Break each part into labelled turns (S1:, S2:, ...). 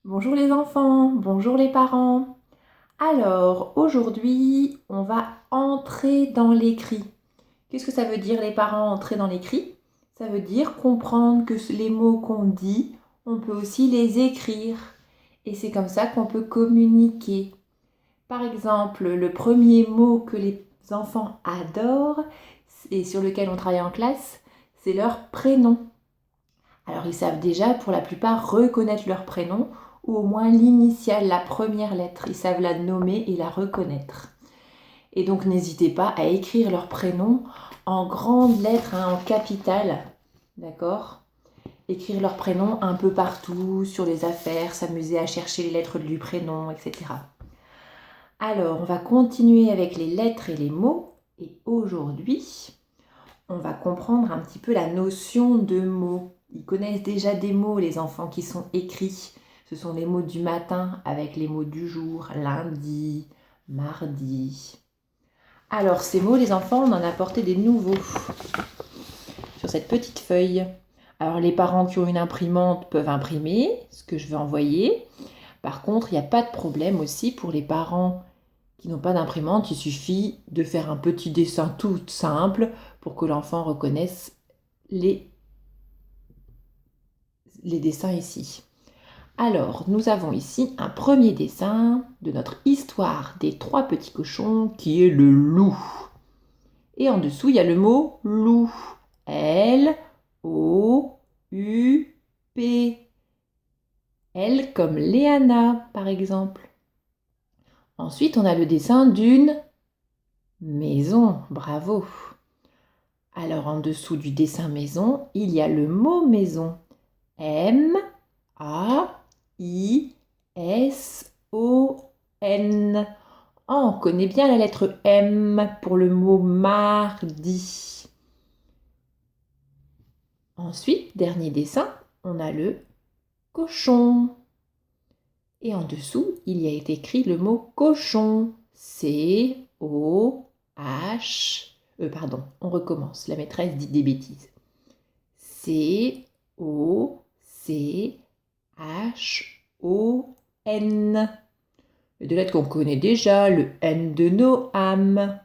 S1: Bonjour les enfants, bonjour les parents. Alors, aujourd'hui, on va entrer dans l'écrit. Qu'est-ce que ça veut dire les parents entrer dans l'écrit? Ça veut dire comprendre que les mots qu'on dit, on peut aussi les écrire. Et c'est comme ça qu'on peut communiquer. Par exemple, le premier mot que les enfants adorent et sur lequel on travaille en classe, c'est leur prénom. Alors ils savent déjà pour la plupart reconnaître leur prénom ou au moins l'initiale, la première lettre. Ils savent la nommer et la reconnaître. Et donc n'hésitez pas à écrire leur prénom en grandes lettres, en capitales. D'accord? Écrire leur prénom un peu partout, sur les affaires, s'amuser à chercher les lettres du prénom, etc. Alors, on va continuer avec les lettres et les mots. Et aujourd'hui, on va comprendre un petit peu la notion de mots. Ils connaissent déjà des mots, les enfants qui sont écrits. Ce sont les mots du matin avec les mots du jour, lundi, mardi. Alors ces mots, les enfants, on en a apporté des nouveaux sur cette petite feuille. Alors les parents qui ont une imprimante peuvent imprimer ce que je vais envoyer. Par contre, il n'y a pas de problème aussi pour les parents qui n'ont pas d'imprimante. Il suffit de faire un petit dessin tout simple pour que l'enfant reconnaisse les dessins ici. Alors, nous avons ici un premier dessin de notre histoire des trois petits cochons qui est le loup. Et en dessous, il y a le mot loup. L-O-U-P. L comme Léana, par exemple. Ensuite, on a le dessin d'une maison. Bravo. Alors, en dessous du dessin maison, il y a le mot maison. M-A-I-S-O-N. Oh, on connaît bien la lettre M pour le mot mardi. Ensuite, dernier dessin, on a le cochon. Et en dessous, il y a été écrit le mot cochon. C-O-H. Pardon, on recommence. La maîtresse dit des bêtises. C-O-C-H-O-N. Les deux lettres qu'on connaît déjà, le N de Noam.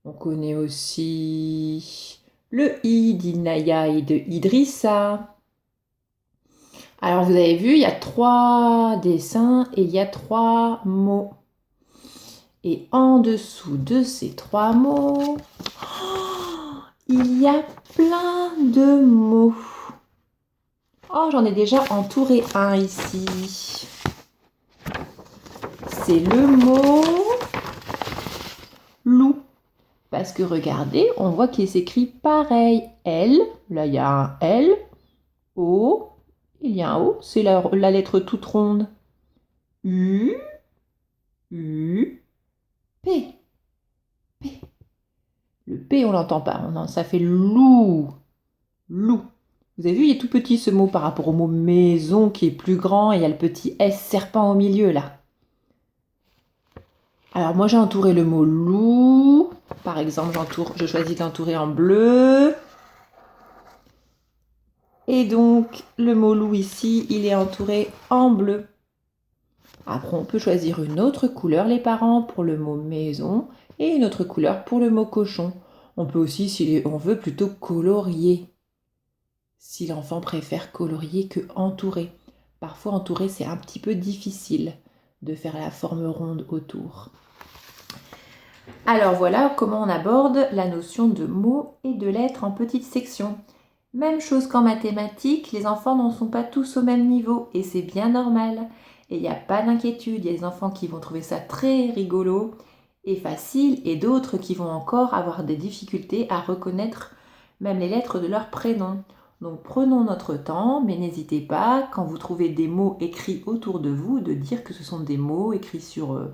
S1: On connaît aussi le I d'Inaya et de Idrissa. Alors vous avez vu, il y a 3 dessins et il y a 3 mots. Et en dessous de ces 3 mots, il y a plein de mots. Oh, j'en ai déjà entouré un ici. C'est le mot loup. Parce que regardez, on voit qu'il s'écrit pareil. L, là il y a un L. O, il y a un O, c'est la lettre toute ronde. U, U, P. P. Le P, on l'entend pas. Ça fait loup. Loup. Vous avez vu, il est tout petit ce mot par rapport au mot maison qui est plus grand et il y a le petit S serpent au milieu là. Alors moi j'ai entouré le mot loup. Par exemple, je choisis de l'entourer en bleu. Et donc le mot loup ici, il est entouré en bleu. Après on peut choisir une autre couleur les parents pour le mot maison et une autre couleur pour le mot cochon. On peut aussi, si on veut, plutôt colorier. Si l'enfant préfère colorier que entourer. Parfois entourer c'est un petit peu difficile de faire la forme ronde autour. Alors voilà comment on aborde la notion de mots et de lettres en petites sections. Même chose qu'en mathématiques, les enfants n'en sont pas tous au même niveau et c'est bien normal. Et il n'y a pas d'inquiétude, il y a des enfants qui vont trouver ça très rigolo et facile et d'autres qui vont encore avoir des difficultés à reconnaître même les lettres de leur prénom. Donc prenons notre temps, mais n'hésitez pas, quand vous trouvez des mots écrits autour de vous, de dire que ce sont des mots écrits sur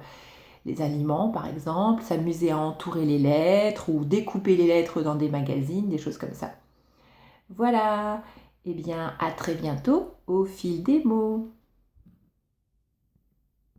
S1: les aliments par exemple, s'amuser à entourer les lettres ou découper les lettres dans des magazines, des choses comme ça. Voilà, et bien à très bientôt au fil des mots.